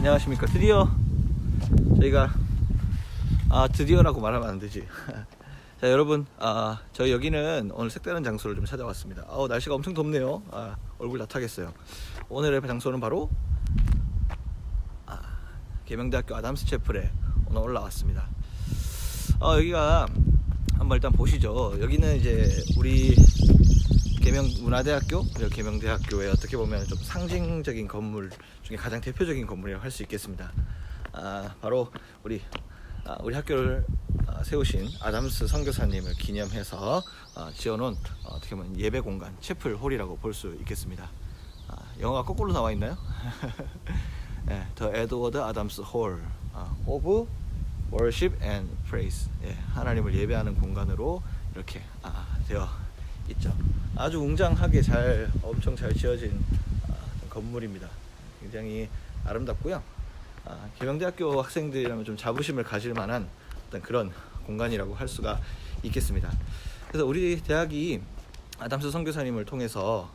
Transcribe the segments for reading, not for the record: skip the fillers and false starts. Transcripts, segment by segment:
안녕하십니까. 드디어 저희가 드디어라고 말하면 안 되지. 자, 여러분, 저희 여기는 오늘 색다른 장소를 좀 찾아왔습니다. 날씨가 엄청 덥네요. 얼굴 다 타겠어요. 오늘의 장소는 바로 계명대학교 아담스 채플에 오늘 올라왔습니다. 여기가 한번 일단 보시죠. 여기는 이제 우리 계명문화대학교 그리고 계명대학교의 어떻게 보면 좀 상징적인 건물 중에 가장 대표적인 건물이라고 할 수 있겠습니다. 바로 우리 학교를 세우신 아담스 선교사님을 기념해서 지어놓은 어떻게 보면 예배 공간 채플 홀이라고 볼 수 있겠습니다. 영어가 거꾸로 나와 있나요? 네, The Edward Adams Hall of Worship and Praise. 하나님을 예배하는 공간으로 이렇게 되어 있죠. 아주 웅장하게 엄청 잘 지어진 건물입니다. 굉장히 아름답고요. 계명대학교 학생들이라면 좀 자부심을 가질 만한 어떤 그런 공간이라고 할 수가 있겠습니다. 그래서 우리 대학이 아담스 선교사님을 통해서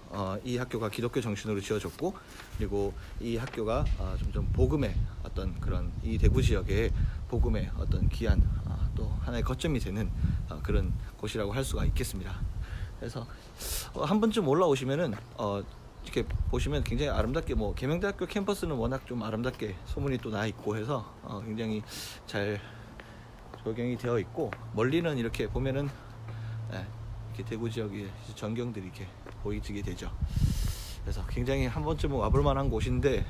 이 학교가 기독교 정신으로 지어졌고, 그리고 이 학교가 점점 복음의 어떤 그런 이 대구 지역의 복음의 어떤 귀한 또 하나의 거점이 되는 그런 곳이라고 할 수가 있겠습니다. 그래서 한 번쯤 올라오시면은 이렇게 보시면 굉장히 아름답게, 계명대학교 캠퍼스는 워낙 좀 아름답게 소문이 또 나 있고 해서 굉장히 잘 조경이 되어 있고, 멀리는 이렇게 보면은 이렇게 대구 지역의 전경들이 이렇게 보이게 되죠. 그래서 굉장히 한 번쯤 와볼 만한 곳인데,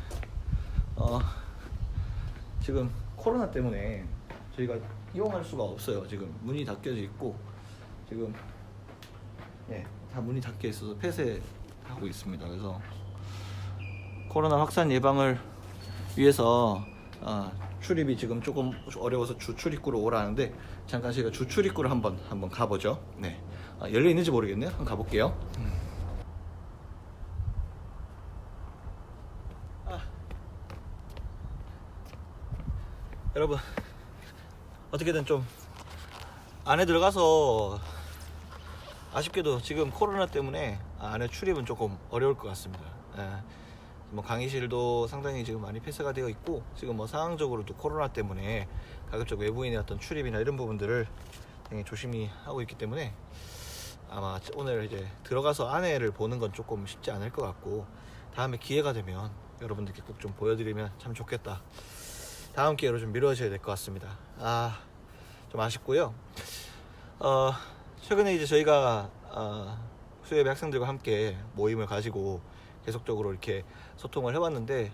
지금 코로나 때문에 저희가 이용할 수가 없어요. 지금 문이 닫혀져 있고, 지금 다 문이 닫혀 있어서 폐쇄하고 있습니다. 그래서 코로나 확산 예방을 위해서 출입이 지금 조금 어려워서 주출입구로 오라는데, 잠깐 저희가 주출입구를 한번 가보죠. 열려 있는지 모르겠네요. 한번 가볼게요. 여러분, 어떻게든 좀 안에 들어가서, 아쉽게도 지금 코로나 때문에 안에 출입은 조금 어려울 것 같습니다. 강의실도 상당히 지금 많이 폐쇄가 되어 있고, 지금 상황적으로도 코로나 때문에 가급적 외부인의 어떤 출입이나 이런 부분들을 굉장히 조심히 하고 있기 때문에 아마 오늘 이제 들어가서 안에를 보는 건 조금 쉽지 않을 것 같고, 다음에 기회가 되면 여러분들께 꼭 좀 보여드리면 참 좋겠다. 다음 기회로 좀 미뤄져야 될 것 같습니다. 좀 아쉽고요. 최근에 이제 저희가 수예배 학생들과 함께 모임을 가지고 계속적으로 이렇게 소통을 해왔는데,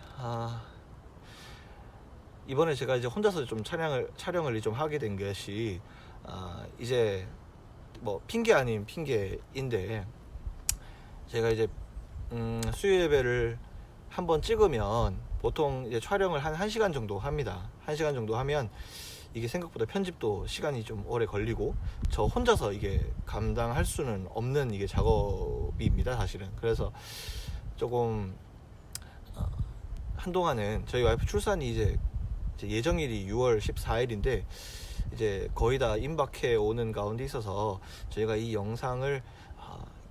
이번에 제가 이제 혼자서 좀 촬영을 좀 하게 된 것이, 이제 핑계 아닌 핑계인데, 제가 이제 수요예배를 한번 찍으면 보통 이제 촬영을 한 1시간 정도 합니다. 1시간 정도 하면 이게 생각보다 편집도 시간이 좀 오래 걸리고, 저 혼자서 이게 감당할 수는 없는 이게 작업입니다, 사실은. 그래서 조금 한동안은 저희 와이프 출산이 이제 예정일이 6월 14일인데 이제 거의 다 임박해 오는 가운데 있어서 저희가 이 영상을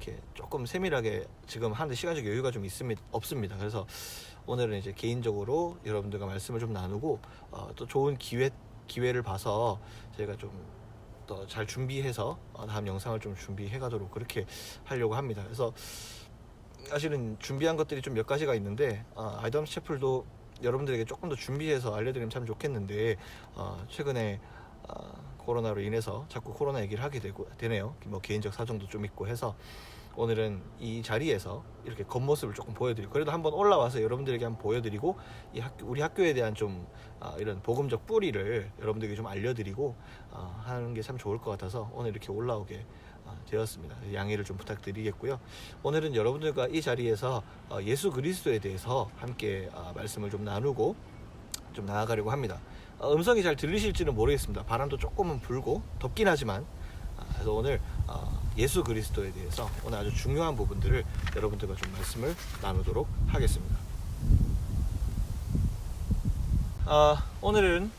이렇게 조금 세밀하게 지금 하는데 시간적 여유가 좀 없습니다. 그래서 오늘은 이제 개인적으로 여러분들과 말씀을 좀 나누고, 또 좋은 기회를 봐서 저희가 좀 더 잘 준비해서 다음 영상을 좀 준비해 가도록 그렇게 하려고 합니다. 그래서 사실은 준비한 것들이 좀 몇 가지가 있는데, 아담스 채플도 여러분들에게 조금 더 준비해서 알려드리면 참 좋겠는데, 최근에 코로나로 인해서 자꾸 코로나 얘기를 하게 되네요. 개인적 사정도 좀 있고 해서 오늘은 이 자리에서 이렇게 겉모습을 조금 보여드리고, 그래도 한번 올라와서 여러분들에게 한번 보여드리고, 우리 학교에 대한 좀 이런 복음적 뿌리를 여러분들에게 좀 알려드리고 하는 게 참 좋을 것 같아서 오늘 이렇게 올라오게 되었습니다. 양해를 좀 부탁드리겠고요. 오늘은 여러분들과 이 자리에서 예수 그리스도에 대해서 함께 말씀을 좀 나누고 좀 나아가려고 합니다. 음성이 잘 들리실지는 모르겠습니다. 바람도 조금은 불고 덥긴 하지만, 그래서 오늘 예수 그리스도에 대해서 오늘 아주 중요한 부분들을 여러분들과 좀 말씀을 나누도록 하겠습니다. 오늘은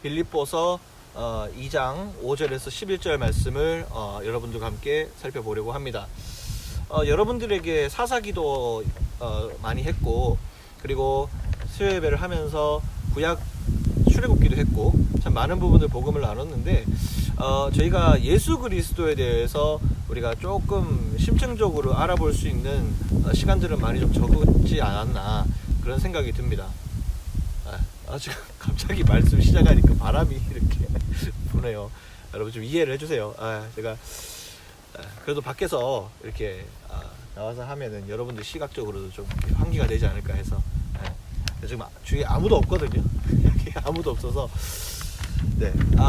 빌립보서 2장 5절에서 11절 말씀을 여러분들과 함께 살펴보려고 합니다. 여러분들에게 사사기도 많이 했고, 그리고 수요 예배를 하면서 구약 출애굽기도 했고 참 많은 부분들 복음을 나눴는데 저희가 예수 그리스도에 대해서 우리가 조금 심층적으로 알아볼 수 있는 시간들은 많이 좀 적지 않았나 그런 생각이 듭니다. 지금 갑자기 말씀 시작하니까 바람이 이렇게 부네요. 여러분 좀 이해를 해주세요. 제가 그래도 밖에서 이렇게 나와서 하면은 여러분들 시각적으로도 좀 환기가 되지 않을까 해서 지금 주위에 아무도 없거든요. 아무도 없어서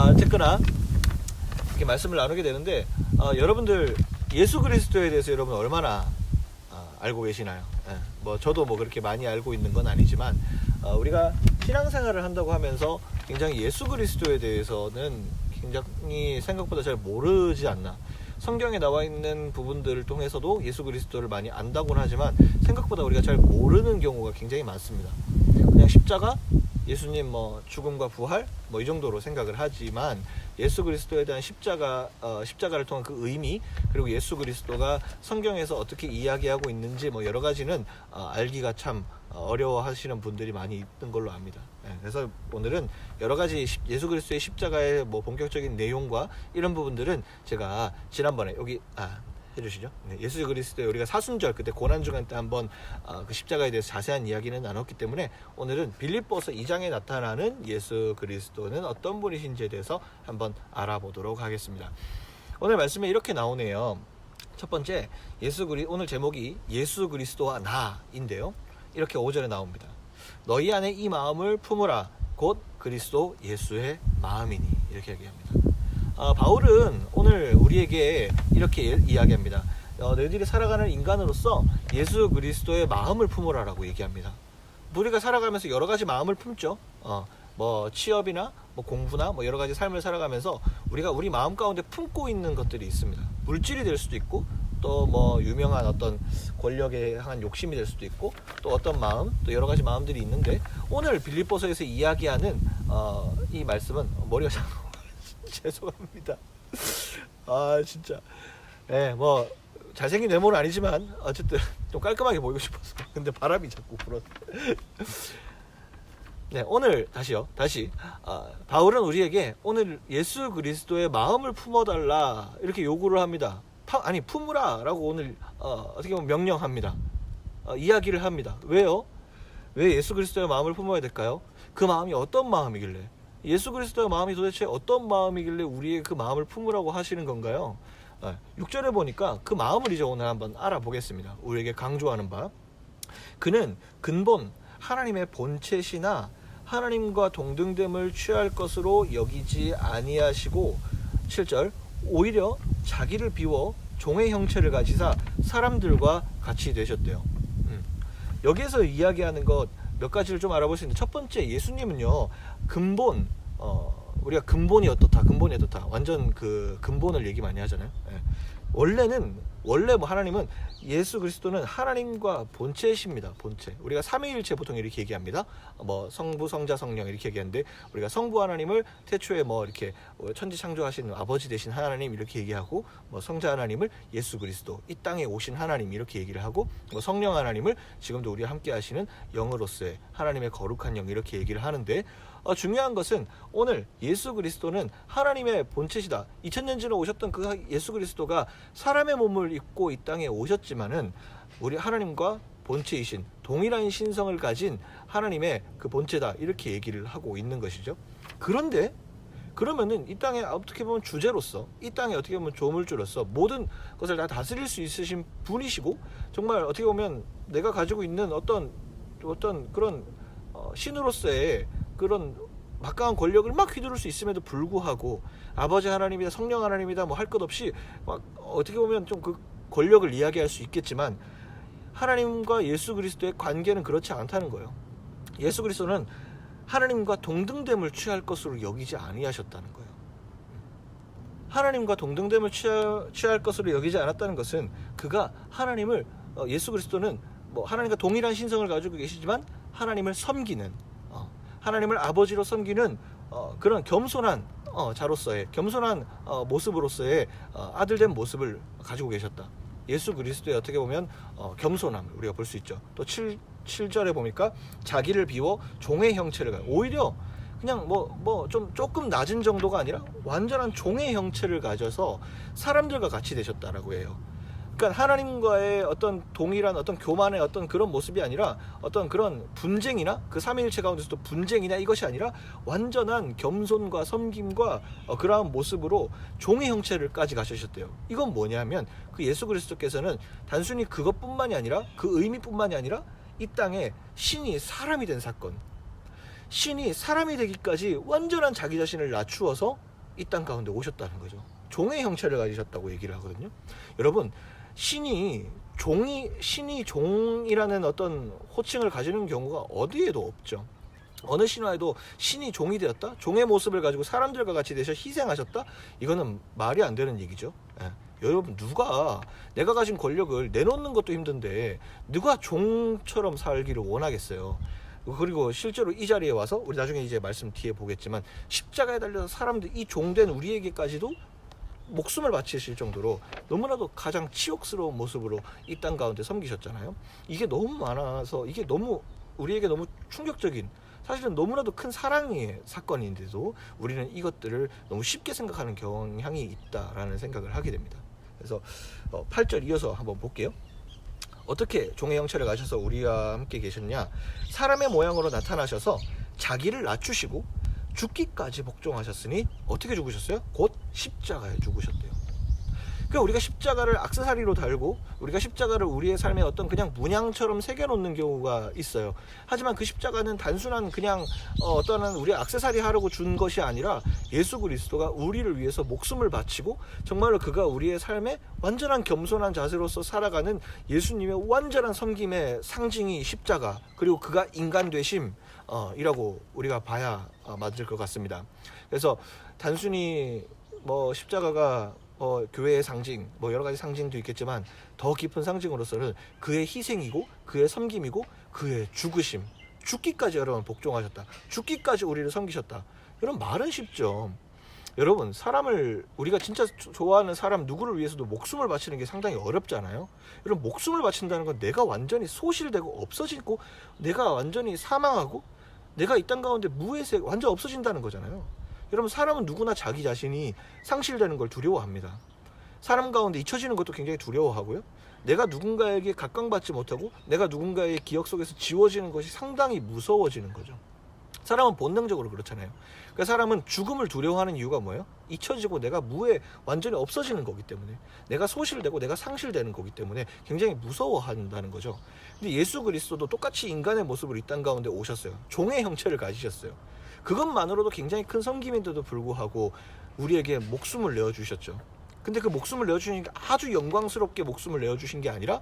어쨌거나 이렇게 말씀을 나누게 되는데 여러분들 예수 그리스도에 대해서 여러분 얼마나 알고 계시나요? 뭐 저도 뭐 그렇게 많이 알고 있는 건 아니지만 우리가 신앙생활을 한다고 하면서 굉장히 예수 그리스도에 대해서는 굉장히 생각보다 잘 모르지 않나. 성경에 나와 있는 부분들을 통해서도 예수 그리스도를 많이 안다고는 하지만 생각보다 우리가 잘 모르는 경우가 굉장히 많습니다. 그냥 십자가, 예수님 뭐 죽음과 부활 뭐 이 정도로 생각을 하지만 예수 그리스도에 대한 십자가를 통한 그 의미, 그리고 예수 그리스도가 성경에서 어떻게 이야기하고 있는지 뭐 여러 가지는 알기가 참 어려워하시는 분들이 많이 있는 걸로 압니다. 그래서 오늘은 여러 가지 예수 그리스도의 십자가의 뭐 본격적인 내용과 이런 부분들은 제가 지난번에 여기 해주시죠. 예수 그리스도의 우리가 사순절 그때 고난주간 때 한번 그 십자가에 대해서 자세한 이야기는 나눴기 때문에 오늘은 빌립보서 2장에 나타나는 예수 그리스도는 어떤 분이신지에 대해서 한번 알아보도록 하겠습니다. 오늘 말씀에 이렇게 나오네요. 첫 번째 오늘 제목이 예수 그리스도와 나인데요. 이렇게 5절에 나옵니다. 너희 안에 이 마음을 품으라 곧 그리스도 예수의 마음이니 이렇게 얘기합니다. 바울은 오늘 우리에게 이렇게 이야기합니다. 너희들이 살아가는 인간으로서 예수 그리스도의 마음을 품으라 라고 얘기합니다. 우리가 살아가면서 여러 가지 마음을 품죠. 뭐 취업이나 뭐 공부나 뭐 여러 가지 삶을 살아가면서 우리가 우리 마음 가운데 품고 있는 것들이 있습니다. 물질이 될 수도 있고 또 뭐 유명한 어떤 권력에 향한 욕심이 될 수도 있고 또 어떤 마음, 또 여러 가지 마음들이 있는데 오늘 빌립보서에서 이야기하는 이 말씀은 머리가 참 죄송합니다. 진짜 뭐 잘생긴 외모는 아니지만 어쨌든 좀 깔끔하게 보이고 싶어서. 근데 바람이 자꾸 불어. 오늘 다시 바울은 우리에게 오늘 예수 그리스도의 마음을 품어달라 이렇게 요구를 합니다. 품으라 라고 오늘 어떻게 보면 명령합니다. 이야기를 합니다. 왜요? 왜 예수 그리스도의 마음을 품어야 될까요? 그 마음이 어떤 마음이길래, 예수 그리스도의 마음이 도대체 어떤 마음이길래 우리의 그 마음을 품으라고 하시는 건가요? 6절에 보니까 그 마음을 이제 오늘 한번 알아보겠습니다. 우리에게 강조하는 바, 그는 근본 하나님의 본체시나 하나님과 동등됨을 취할 것으로 여기지 아니하시고 7절 오히려 자기를 비워 종의 형체를 가지사 사람들과 같이 되셨대요. 여기에서 이야기하는 것 몇 가지를 좀 알아볼 수 있는데, 첫 번째, 예수님은요 근본, 우리가 근본이 어떻다 완전 그 근본을 얘기 많이 하잖아요. 원래 뭐 하나님은, 예수 그리스도는 하나님과 본체이십니다. 본체. 우리가 삼위일체 보통 이렇게 얘기합니다. 뭐 성부, 성자, 성령 이렇게 얘기하는데, 우리가 성부 하나님을 태초에 뭐 이렇게 천지 창조하신 아버지 되신 하나님 이렇게 얘기하고, 뭐 성자 하나님을 예수 그리스도, 이 땅에 오신 하나님 이렇게 얘기를 하고, 뭐 성령 하나님을 지금도 우리와 함께 하시는 영으로서의 하나님의 거룩한 영 이렇게 얘기를 하는데, 중요한 것은 오늘 예수 그리스도는 하나님의 본체시다. 2000년 전에 오셨던 그 예수 그리스도가 사람의 몸을 입고 이 땅에 오셨지만은 우리 하나님과 본체이신 동일한 신성을 가진 하나님의 그 본체다 이렇게 얘기를 하고 있는 것이죠. 그런데 그러면은 이 땅에 어떻게 보면 주제로서, 이 땅에 어떻게 보면 조물주로서 모든 것을 다 다스릴 수 있으신 분이시고, 정말 어떻게 보면 내가 가지고 있는 어떤 그런 신으로서의 그런 막강한 권력을 막 휘두를 수 있음에도 불구하고 아버지 하나님이다, 성령 하나님이다 뭐 할 것 없이 막 어떻게 보면 좀 그 권력을 이야기할 수 있겠지만, 하나님과 예수 그리스도의 관계는 그렇지 않다는 거예요. 예수 그리스도는 하나님과 동등됨을 취할 것으로 여기지 아니하셨다는 거예요. 하나님과 동등됨을 취할 것으로 여기지 않았다는 것은, 그가 하나님을, 예수 그리스도는 뭐 하나님과 동일한 신성을 가지고 계시지만 하나님을 섬기는, 하나님을 아버지로 섬기는 그런 겸손한 자로서의, 겸손한 모습으로서의 아들된 모습을 가지고 계셨다. 예수 그리스도의 어떻게 보면 겸손함을 우리가 볼 수 있죠. 또 7절에 보니까 자기를 비워 종의 형체를 가요. 오히려 그냥 좀 조금 낮은 정도가 아니라 완전한 종의 형체를 가져서 사람들과 같이 되셨다라고 해요. 그러니까 하나님과의 어떤 동일한 어떤 교만의 어떤 그런 모습이 아니라 어떤 그런 분쟁이나 그 삼위일체 가운데서도 분쟁이나 이것이 아니라 완전한 겸손과 섬김과 그러한 모습으로 종의 형체를까지 가지셨대요. 이건 뭐냐면 그 예수 그리스도께서는 단순히 그것뿐만이 아니라 그 의미뿐만이 아니라 이 땅에 신이 사람이 된 사건, 신이 사람이 되기까지 완전한 자기 자신을 낮추어서 이 땅 가운데 오셨다는 거죠. 종의 형체를 가지셨다고 얘기를 하거든요. 여러분, 신이 종이라는 어떤 호칭을 가지는 경우가 어디에도 없죠. 어느 신화에도 신이 종이 되었다, 종의 모습을 가지고 사람들과 같이 되셔 희생하셨다, 이거는 말이 안 되는 얘기죠. 여러분, 누가 내가 가진 권력을 내놓는 것도 힘든데 누가 종처럼 살기를 원하겠어요. 그리고 실제로 이 자리에 와서 우리 나중에 이제 말씀 뒤에 보겠지만 십자가에 달려서 사람들, 이 종된 우리에게까지도 목숨을 바치실 정도로 너무나도 가장 치욕스러운 모습으로 이 땅 가운데 섬기셨잖아요. 이게 너무 많아서 이게 너무 우리에게 너무 충격적인, 사실은 너무나도 큰 사랑의 사건인데도 우리는 이것들을 너무 쉽게 생각하는 경향이 있다라는 생각을 하게 됩니다. 그래서 8절 이어서 한번 볼게요. 어떻게 종의 형체를 가셔서 우리와 함께 계셨냐? 사람의 모양으로 나타나셔서 자기를 낮추시고 죽기까지 복종하셨으니 어떻게 죽으셨어요? 곧 십자가에 죽으셨대요. 그러니까 우리가 십자가를 액세서리로 달고 우리가 십자가를 우리의 삶에 어떤 그냥 문양처럼 새겨놓는 경우가 있어요. 하지만 그 십자가는 단순한 그냥 어떤 우리 액세서리 하려고 준 것이 아니라 예수 그리스도가 우리를 위해서 목숨을 바치고 정말로 그가 우리의 삶에 완전한 겸손한 자세로서 살아가는 예수님의 완전한 섬김의 상징이 십자가, 그리고 그가 인간 되심 이라고 우리가 봐야 맞을 것 같습니다. 그래서 단순히 십자가가 교회의 상징, 여러 가지 상징도 있겠지만 더 깊은 상징으로서는 그의 희생이고 그의 섬김이고 그의 죽으심, 죽기까지 여러분 복종하셨다, 죽기까지 우리를 섬기셨다. 이런 말은 쉽죠. 여러분, 사람을, 우리가 진짜 좋아하는 사람 누구를 위해서도 목숨을 바치는 게 상당히 어렵잖아요. 여러분, 목숨을 바친다는 건 내가 완전히 소실되고 없어지고 내가 완전히 사망하고 내가 이 땅 가운데 무에서 완전 없어진다는 거잖아요. 여러분, 사람은 누구나 자기 자신이 상실되는 걸 두려워합니다. 사람 가운데 잊혀지는 것도 굉장히 두려워하고요. 내가 누군가에게 각광받지 못하고 내가 누군가의 기억 속에서 지워지는 것이 상당히 무서워지는 거죠. 사람은 본능적으로 그렇잖아요. 그러니까 사람은 죽음을 두려워하는 이유가 뭐예요? 잊혀지고 내가 무에 완전히 없어지는 거기 때문에, 내가 소실되고 내가 상실되는 거기 때문에 굉장히 무서워한다는 거죠. 근데 예수 그리스도도 똑같이 인간의 모습으로 이 땅 가운데 오셨어요. 종의 형체를 가지셨어요. 그것만으로도 굉장히 큰 섬김인데도 불구하고 우리에게 목숨을 내어주셨죠. 근데 그 목숨을 내어주신 게 아주 영광스럽게 목숨을 내어주신 게 아니라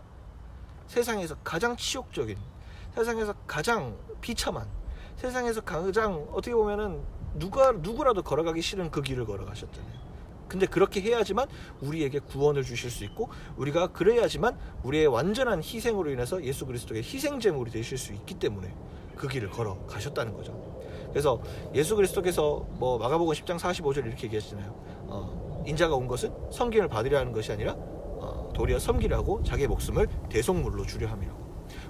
세상에서 가장 치욕적인, 세상에서 가장 비참한, 세상에서 가장 어떻게 보면은 누구라도 걸어가기 싫은 그 길을 걸어가셨잖아요. 근데 그렇게 해야지만 우리에게 구원을 주실 수 있고, 우리가 그래야지만 우리의 완전한 희생으로 인해서 예수 그리스도의 희생제물이 되실 수 있기 때문에 그 길을 걸어가셨다는 거죠. 그래서 예수 그리스도께서 마가복음 10장 45절 이렇게 얘기하시잖아요. 인자가 온 것은 섬김을 받으려 하는 것이 아니라 도리어 섬기라고 자기의 목숨을 대속물로 주려 함이라고.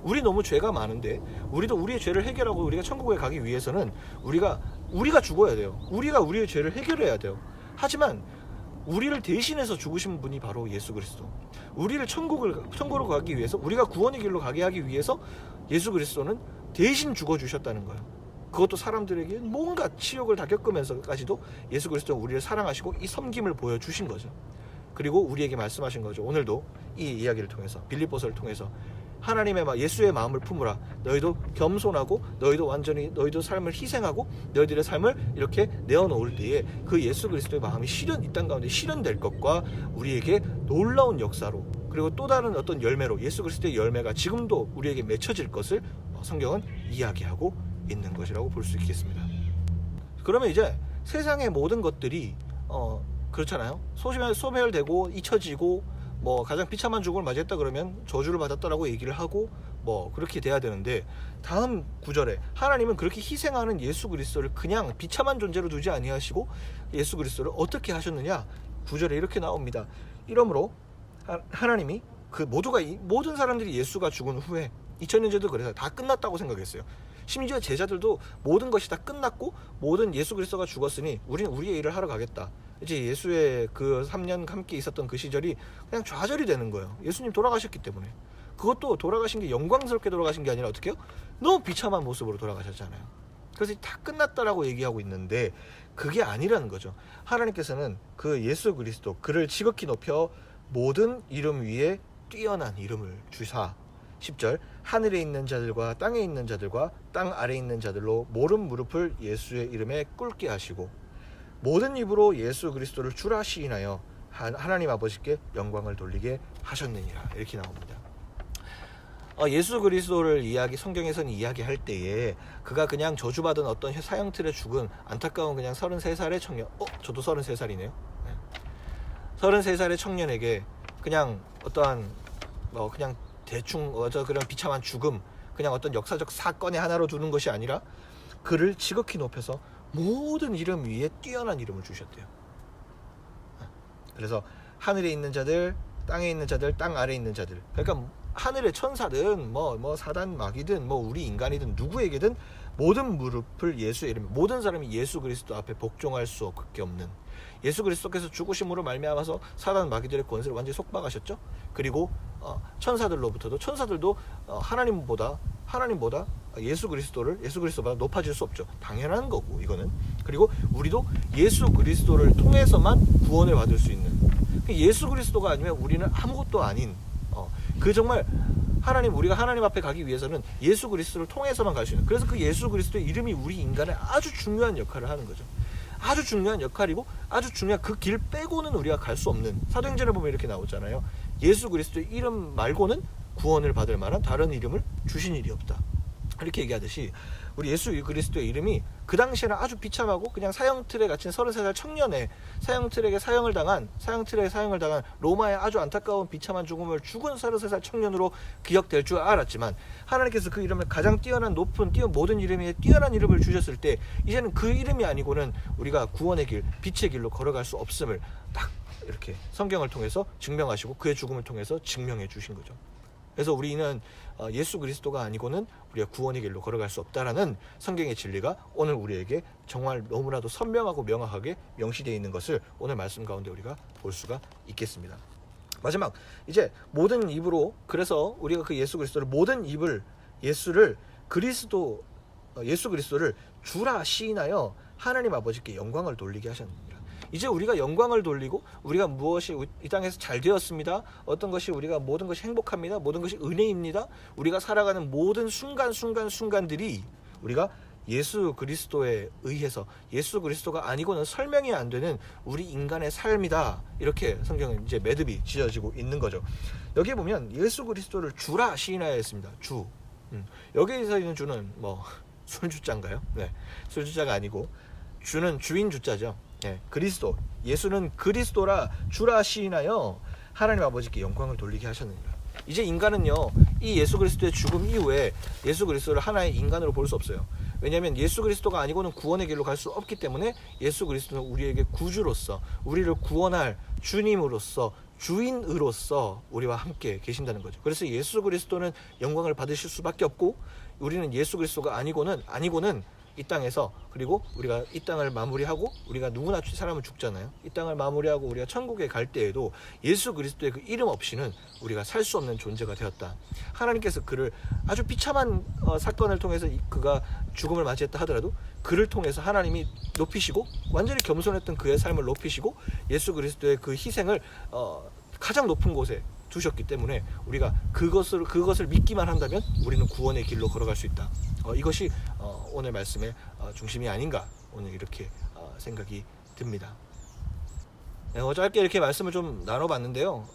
우리 너무 죄가 많은데 우리도 우리의 죄를 해결하고 우리가 천국에 가기 위해서는 우리가 죽어야 돼요. 우리가 우리의 죄를 해결해야 돼요. 하지만 우리를 대신해서 죽으신 분이 바로 예수 그리스도. 우리를 천국으로 가기 위해서, 우리가 구원의 길로 가게 하기 위해서 예수 그리스도는 대신 죽어주셨다는 거예요. 그것도 사람들에게 뭔가 치욕을 다 겪으면서까지도 예수 그리스도는 우리를 사랑하시고 이 섬김을 보여주신 거죠. 그리고 우리에게 말씀하신 거죠. 오늘도 이 이야기를 통해서, 빌립보서를 통해서 하나님의 예수의 마음을 품으라. 너희도 겸손하고 너희도 삶을 희생하고 너희들의 삶을 이렇게 내어놓을 때에 그 예수 그리스도의 마음이 이 땅 가운데 실현될 것과 우리에게 놀라운 역사로, 그리고 또 다른 어떤 열매로 예수 그리스도의 열매가 지금도 우리에게 맺혀질 것을 성경은 이야기하고 있는 것이라고 볼 수 있겠습니다. 그러면 이제 세상의 모든 것들이 그렇잖아요. 소멸되고 잊혀지고 가장 비참한 죽음을 맞이했다 그러면 저주를 받았다라고 얘기를 하고 그렇게 돼야 되는데, 다음 구절에 하나님은 그렇게 희생하는 예수 그리스도를 그냥 비참한 존재로 두지 아니하시고 예수 그리스도를 어떻게 하셨느냐? 구절에 이렇게 나옵니다. 이러므로 하나님이 모든 사람들이 예수가 죽은 후에 2000년 전도 그래서 다 끝났다고 생각했어요. 심지어 제자들도 모든 것이 다 끝났고 모든 예수 그리스도가 죽었으니 우리는 우리의 일을 하러 가겠다. 이제 예수의 그 3년 함께 있었던 그 시절이 그냥 좌절이 되는 거예요. 예수님 돌아가셨기 때문에. 그것도 돌아가신 게 영광스럽게 돌아가신 게 아니라 어떻게 해요? 너무 비참한 모습으로 돌아가셨잖아요. 그래서 다 끝났다라고 얘기하고 있는데 그게 아니라는 거죠. 하나님께서는 그 예수 그리스도 그를 지극히 높여 모든 이름 위에 뛰어난 이름을 주사 10절 하늘에 있는 자들과 땅에 있는 자들과 땅 아래에 있는 자들로 모든 무릎을 예수의 이름에 꿇게 하시고 모든 입으로 예수 그리스도를 주라 시인하여 하나님 아버지께 영광을 돌리게 하셨느니라. 이렇게 나옵니다. 예수 그리스도를 성경에서는 이야기할 때에 그가 그냥 저주받은 어떤 사형틀에 죽은 안타까운 그냥 33살의 청년, 저도 33살이네요. 네. 33살의 청년에게 그냥 어떠한 그냥 대충 그런 비참한 죽음, 그냥 어떤 역사적 사건의 하나로 두는 것이 아니라 그를 지극히 높여서 모든 이름 위에 뛰어난 이름을 주셨대요. 그래서 하늘에 있는 자들, 땅에 있는 자들, 땅 아래에 있는 자들, 그러니까 하늘의 천사든 사단 마귀든 우리 인간이든 누구에게든 모든 무릎을 예수의 이름, 모든 사람이 예수 그리스도 앞에 복종할 수밖에 없는, 예수 그리스도께서 죽으심으로 말미암아서 사단 마귀들의 권세를 완전히 속박하셨죠. 그리고 천사들도 하나님보다 예수 그리스도보다 높아질 수 없죠. 당연한 거고 이거는. 그리고 우리도 예수 그리스도를 통해서만 구원을 받을 수 있는, 예수 그리스도가 아니면 우리는 아무것도 아닌, 정말 우리가 하나님 앞에 가기 위해서는 예수 그리스도를 통해서만 갈 수 있는, 그래서 그 예수 그리스도의 이름이 우리 인간에 아주 중요한 역할을 하는 거죠. 아주 중요한 역할이고 아주 중요한 그 길 빼고는 우리가 갈 수 없는, 사도행전에 보면 이렇게 나오잖아요. 예수 그리스도의 이름 말고는 구원을 받을 만한 다른 이름을 주신 일이 없다. 이렇게 얘기하듯이 우리 예수 그리스도의 이름이 그 당시에는 아주 비참하고 그냥 사형틀에 갇힌 33살 청년의 사형틀에 사형을 당한 로마의 아주 안타까운 비참한 죽음을 죽은 33살 청년으로 기억될 줄 알았지만, 하나님께서 그 이름을 가장 뛰어난 모든 이름 위에 뛰어난 이름을 주셨을 때 이제는 그 이름이 아니고는 우리가 구원의 길, 빛의 길로 걸어갈 수 없음을 딱 이렇게 성경을 통해서 증명하시고 그의 죽음을 통해서 증명해 주신 거죠. 그래서 우리는 예수 그리스도가 아니고는 우리가 구원의 길로 걸어갈 수 없다라는 성경의 진리가 오늘 우리에게 정말 너무나도 선명하고 명확하게 명시되어 있는 것을 오늘 말씀 가운데 우리가 볼 수가 있겠습니다. 마지막, 이제 모든 입으로, 그래서 우리가 그 예수 그리스도를 모든 입을 예수 그리스도를 주라 시인하여 하나님 아버지께 영광을 돌리게 하셨느니라. 이제 우리가 영광을 돌리고 우리가 무엇이 이 땅에서 잘 되었습니다, 모든 것이 행복합니다, 모든 것이 은혜입니다, 우리가 살아가는 모든 순간들이 우리가 예수 그리스도에 의해서, 예수 그리스도가 아니고는 설명이 안 되는 우리 인간의 삶이다, 이렇게 성경은 이제 매듭이 지어지고 있는 거죠. 여기에 보면 예수 그리스도를 주라 시인하여 했습니다. 주. 여기에서 있는 주는 술주자인가요? 네, 술주자가 아니고 주는 주인 주자죠. 네, 그리스도, 예수는 그리스도라 주라 시인하여 하나님 아버지께 영광을 돌리게 하셨느니라. 이제 인간은요, 이 예수 그리스도의 죽음 이후에 예수 그리스도를 하나의 인간으로 볼 수 없어요. 왜냐하면 예수 그리스도가 아니고는 구원의 길로 갈 수 없기 때문에 예수 그리스도는 우리에게 구주로서, 우리를 구원할 주님으로서, 주인으로서 우리와 함께 계신다는 거죠. 그래서 예수 그리스도는 영광을 받으실 수밖에 없고, 우리는 예수 그리스도가 아니고는 이 땅에서, 그리고 우리가 이 땅을 마무리하고, 우리가 누구나 사람은 죽잖아요. 이 땅을 마무리하고 우리가 천국에 갈 때에도 예수 그리스도의 그 이름 없이는 우리가 살 수 없는 존재가 되었다. 하나님께서 그를 아주 비참한 사건을 통해서 그가 죽음을 맞이했다 하더라도 그를 통해서 하나님이 높이시고, 완전히 겸손했던 그의 삶을 높이시고 예수 그리스도의 그 희생을 가장 높은 곳에 두셨기 때문에 우리가 그것을 믿기만 한다면 우리는 구원의 길로 걸어갈 수 있다. 이것이 오늘 말씀의 중심이 아닌가, 오늘 이렇게 생각이 듭니다. 네, 짧게 이렇게 말씀을 좀 나눠봤는데요.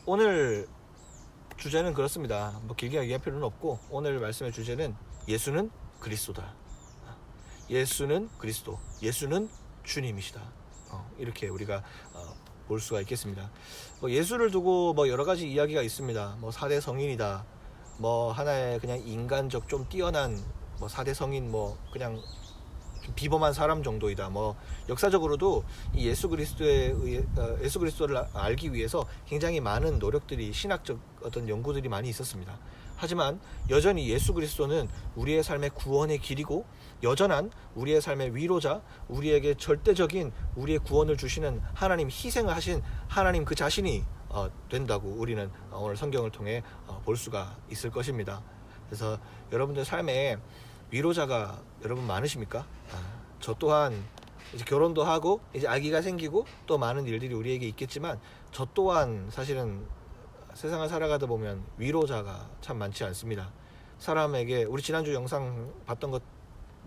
오늘 주제는 그렇습니다. 길게 얘기할 필요는 없고, 오늘 말씀의 주제는 예수는 그리스도다. 예수는 그리스도, 예수는 주님이시다. 이렇게 우리가 볼 수가 있겠습니다. 예수를 두고 여러 가지 이야기가 있습니다. 4대 성인이다, 하나의 그냥 인간적 좀 뛰어난 4대 성인, 그냥 좀 비범한 사람 정도이다. 역사적으로도 이 예수 그리스도를 알기 위해서 굉장히 많은 노력들이, 신학적 어떤 연구들이 많이 있었습니다. 하지만 여전히 예수 그리스도는 우리의 삶의 구원의 길이고 여전한 우리의 삶의 위로자, 우리에게 절대적인 우리의 구원을 주시는 하나님, 희생을 하신 하나님 그 자신이 된다고 우리는 오늘 성경을 통해 볼 수가 있을 것입니다. 그래서 여러분들 삶에 위로자가 여러분 많으십니까? 저 또한 이제 결혼도 하고 이제 아기가 생기고 또 많은 일들이 우리에게 있겠지만 저 또한 사실은 세상을 살아가다 보면 위로자가 참 많지 않습니다. 사람에게, 우리 지난주 영상 봤던 것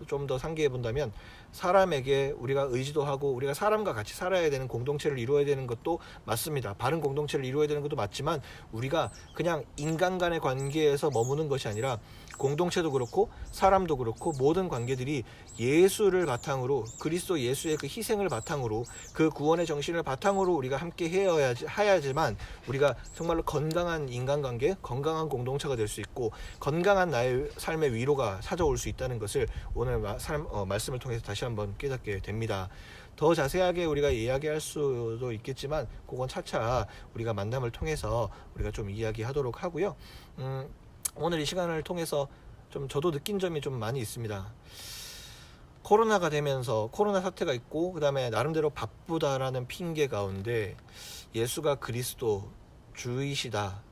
좀 더 상기해 본다면, 사람에게 우리가 의지도 하고 우리가 사람과 같이 살아야 되는 공동체를 이루어야 되는 것도 맞습니다. 바른 공동체를 이루어야 되는 것도 맞지만 우리가 그냥 인간 간의 관계에서 머무는 것이 아니라 공동체도 그렇고 사람도 그렇고 모든 관계들이 예수를 바탕으로, 그리스도 예수의 그 희생을 바탕으로, 그 구원의 정신을 바탕으로 우리가 함께 해야지만 우리가 정말로 건강한 인간관계, 건강한 공동체가 될 수 있고 건강한 나의 삶의 위로가 찾아올 수 있다는 것을 오늘 말씀을 통해서 다시 한번 깨닫게 됩니다. 더 자세하게 우리가 이야기할 수도 있겠지만 그건 차차 우리가 만남을 통해서 우리가 좀 이야기하도록 하고요. 오늘 이 시간을 통해서 좀 저도 느낀 점이 좀 많이 있습니다. 코로나가 되면서 코로나 사태가 있고 그 다음에 나름대로 바쁘다라는 핑계 가운데 예수가 그리스도 주이시다,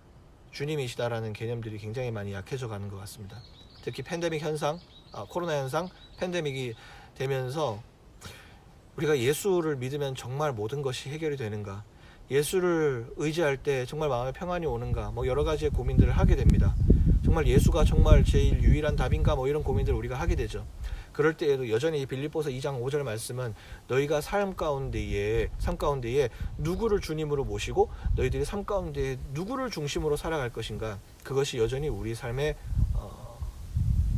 주님이시다라는 개념들이 굉장히 많이 약해져 가는 것 같습니다. 특히 팬데믹 현상, 코로나 현상, 팬데믹이 되면서 우리가 예수를 믿으면 정말 모든 것이 해결이 되는가, 예수를 의지할 때 정말 마음에 평안이 오는가, 뭐 여러 가지의 고민들을 하게 됩니다. 정말 예수가 정말 제일 유일한 답인가, 뭐 이런 고민들을 우리가 하게 되죠. 그럴 때에도 여전히 빌립보서 2장 5절 말씀은 너희가 삶 가운데에 누구를 주님으로 모시고 너희들이 삶 가운데에 누구를 중심으로 살아갈 것인가, 그것이 여전히 우리 삶에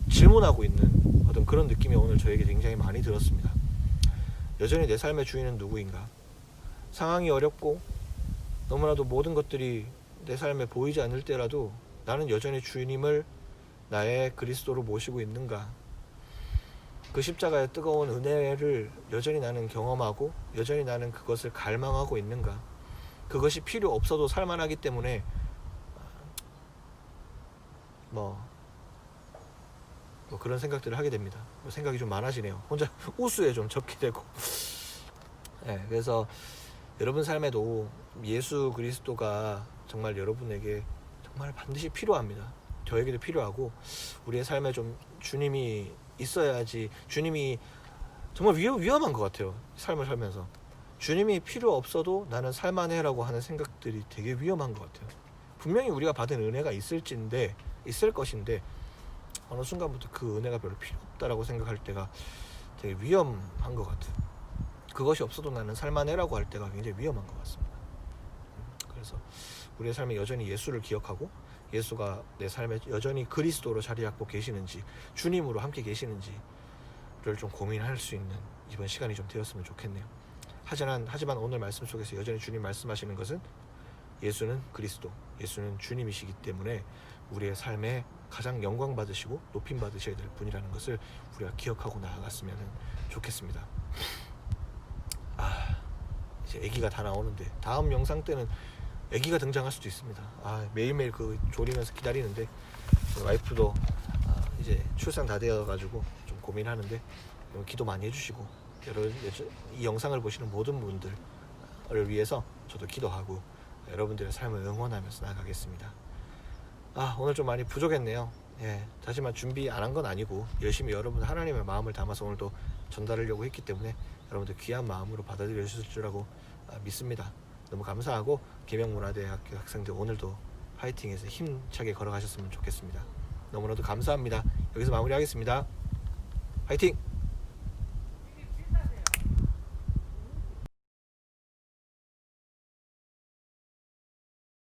질문하고 있는 어떤 그런 느낌이 오늘 저에게 굉장히 많이 들었습니다. 여전히 내 삶의 주인은 누구인가? 상황이 어렵고 너무나도 모든 것들이 내 삶에 보이지 않을 때라도 나는 여전히 주님을 나의 그리스도로 모시고 있는가? 그 십자가의 뜨거운 은혜를 여전히 나는 경험하고 여전히 나는 그것을 갈망하고 있는가? 그것이 필요 없어도 살만하기 때문에 뭐 그런 생각들을 하게 됩니다. 생각이 좀 많아지네요. 혼자 우수에 좀 접게 되고. 네, 그래서 여러분 삶에도 예수 그리스도가 정말 여러분에게 정말 반드시 필요합니다. 저에게도 필요하고 우리의 삶에 좀 주님이 있어야지. 주님이 정말 위험한 것 같아요. 삶을 살면서 주님이 필요 없어도 나는 살만해라고 하는 생각들이 되게 위험한 것 같아요. 분명히 우리가 받은 은혜가 있을 것인데 어느 순간부터 그 은혜가 별로 필요 없다라고 생각할 때가 되게 위험한 것 같아요. 그것이 없어도 나는 살만해라고 할 때가 굉장히 위험한 것 같습니다. 그래서 우리의 삶에 여전히 예수를 기억하고 예수가 내 삶에 여전히 그리스도로 자리 잡고 계시는지, 주님으로 함께 계시는지를 좀 고민할 수 있는 이번 시간이 좀 되었으면 좋겠네요. 하지만 오늘 말씀 속에서 여전히 주님 말씀하시는 것은 예수는 그리스도, 예수는 주님이시기 때문에 우리의 삶에 가장 영광 받으시고 높임 받으셔야 될 분이라는 것을 우리가 기억하고 나아갔으면 좋겠습니다. 이제 아기가 다 나오는데 다음 영상 때는 아기가 등장할 수도 있습니다. 매일매일 그 졸이면서 기다리는데 와이프도 이제 출산 다 되어가지고 좀 고민하는데 기도 많이 해주시고 이 영상을 보시는 모든 분들을 위해서 저도 기도하고 여러분들의 삶을 응원하면서 나가겠습니다. 오늘 좀 많이 부족했네요. 하지만 준비 안 한 건 아니고 열심히 여러분 하나님의 마음을 담아서 오늘도 전달하려고 했기 때문에 여러분들 귀한 마음으로 받아들여 주실 줄알고 믿습니다. 너무 감사하고 계명문화대학교 학생들 오늘도 파이팅해서 힘차게 걸어가셨으면 좋겠습니다. 너무나도 감사합니다. 여기서 마무리하겠습니다. 파이팅!